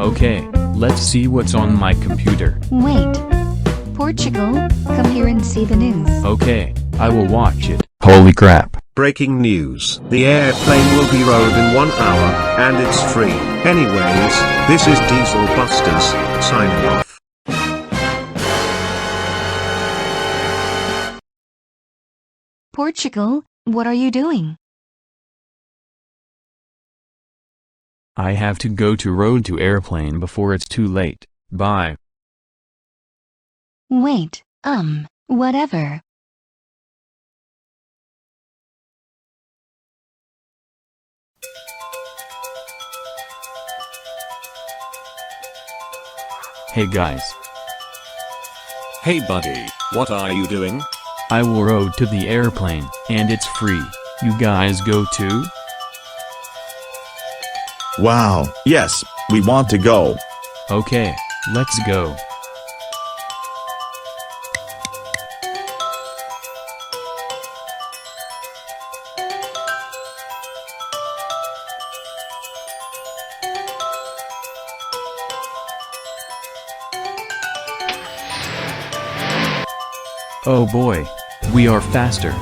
Okay, let's see what's on my computer. Wait. Portugal, come here and see the news. Okay, I will watch it. Holy crap. Breaking news. The airplane will be rowed in 1 hour, and it's free. Anyways, this is Diesel Busters, signing off. Portugal, what are you doing? I have to go to road to airplane before it's too late. Bye. Wait, whatever. Hey guys. Hey buddy, what are you doing? I will road to the airplane, and it's free. You guys go too? Wow, yes, we want to go. Okay, let's go. Oh boy, we are faster.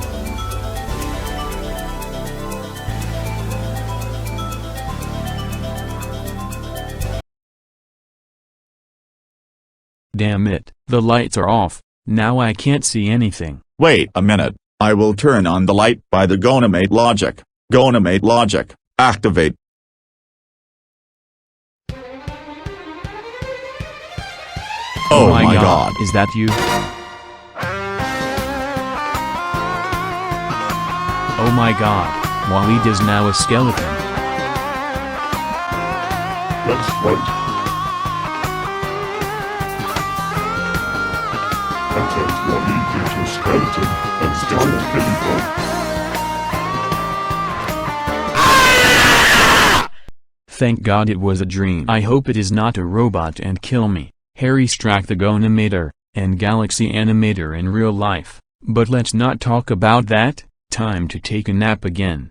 Damn it, the lights are off. Now I can't see anything. Wait a minute, I will turn on the light by the Goanimator logic. Goanimator logic, activate. Oh my god. Is that you? Oh my god, Waleed is now a skeleton. Let's fight. I turned Waleed into a skeleton and started killing them. Thank God it was a dream. I hope it is not a robot and kill me. Harry struck the Goanimator and Galaxy Animator in real life, but let's not talk about that. Time to take a nap again.